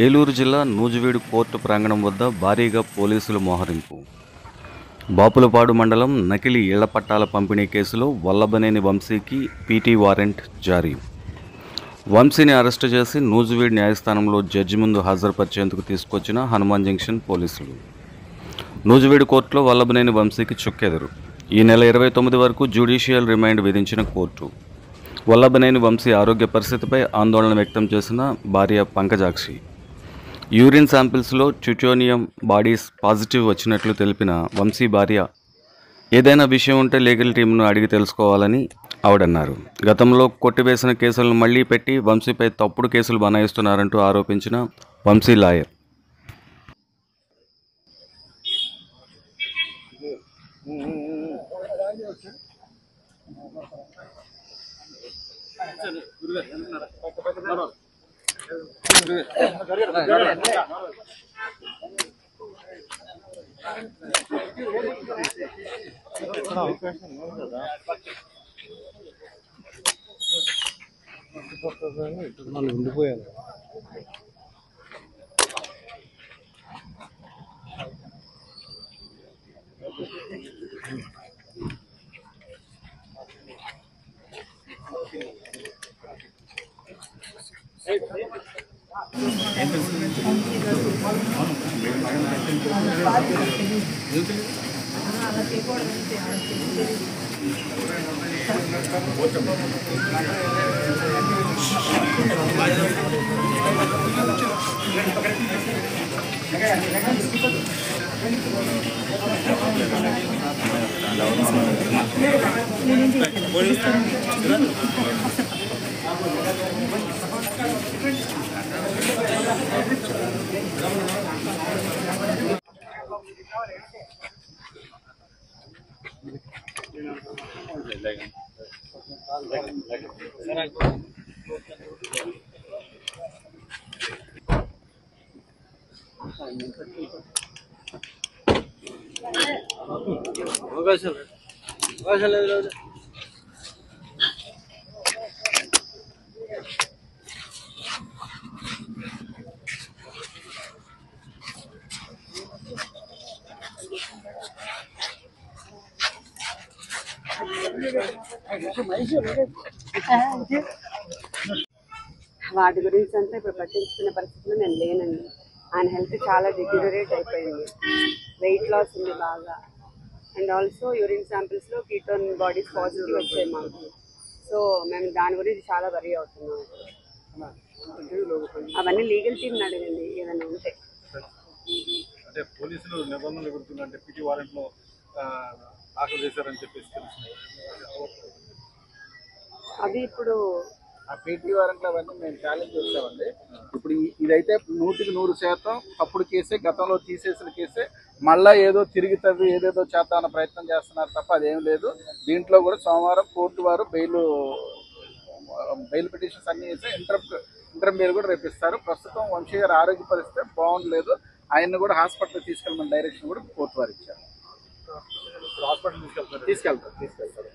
ఏలూరు జిల్లా నూజివీడు కోర్టు ప్రాంగణం వద్ద భారీగా పోలీసులు మోహరింపు. బాపులపాడు మండలం నకిలీ ఇళ్ల పట్టాల పంపిణీ కేసులో వల్లభనేని వంశీకి పీటీ వారెంట్ జారీ. వంశీని అరెస్టు చేసి నూజివీడు న్యాయస్థానంలో జడ్జి ముందు హాజరుపరిచేందుకు తీసుకొచ్చిన హనుమాన్ జంక్షన్ పోలీసులు. నూజివీడు కోర్టులో వల్లభనేని వంశీకి చుక్కెదురు. ఈ నెల 29 వరకు జ్యుడిషియల్ రిమాండ్ విధించిన కోర్టు వల్లభనేని వంశీ ఆరోగ్య పరిస్థితిపై ఆందోళన వ్యక్తం చేసిన భార్య పంకజాక్షి. యూరిన్ శాంపిల్స్లో ట్యూటోనియం బాడీస్ పాజిటివ్ వచ్చినట్లు తెలిపిన వంశీ భార్య, ఏదైనా విషయం ఉంటే లీగల్ టీంను అడిగి తెలుసుకోవాలని ఆవిడన్నారు. గతంలో కొట్టివేసిన కేసులను మళ్లీ పెట్టి వంశీపై తప్పుడు కేసులు బనాయిస్తున్నారంటూ ఆరోపించిన వంశీ లాయర్, ఉండిపోయాను. అవకాశం లేదు. వాటి గురించి అంతా ఇప్పుడు పట్టించుకునే పరిస్థితిలో నేను లేనండి. ఆయన హెల్త్ చాలా డిగ్యూరేట్ అయిపోయింది, వెయిట్ లాస్ ఉంది బాగా, అండ్ ఆల్సో యూరిన్ శాంపిల్స్లో కీటోన్ బాడీస్ పాజిటివ్ వచ్చాయి మాకు. సో మేము దాని గురించి చాలా వరీ అవుతున్నాం. అవన్నీ లీగల్ టీమ్ అడిగింది ఏదైనా ఉంటే. అంటే పోలీసులు నిబంధనలు ఎదుర్కొంటే పీటీ వారెంట్లో దాఖలు చేశారని చెప్పేసి తెలుస్తుంది. అది ఇప్పుడు ఆ పీటీ వారెంట్లు అవన్నీ మేము ఛాలెంజ్ చేస్తామండి. ఇప్పుడు ఇదైతే 100% తప్పుడు కేసే, గతంలో తీసేసిన కేసే. మళ్ళీ ఏదో తిరిగి తవ్వి ఏదేదో చేద్దామన్న ప్రయత్నం చేస్తున్నారు తప్ప అదేం లేదు. దీంట్లో కూడా సోమవారం కోర్టు వారు బెయిల్ పిటిషన్స్ అన్ని వేసి ఇంటర్మ్ బెయిల్ కూడా రేపిస్తారు. ప్రస్తుతం వంశీ గారు ఆరోగ్య పరిస్థితి బాగుండలేదు. ఆయన్ని కూడా హాస్పిటల్ తీసుకెళ్ళమని డైరెక్షన్ కూడా కోర్టు వారు ఇచ్చారు. హాస్పిటల్ తీసుకెళ్తారు.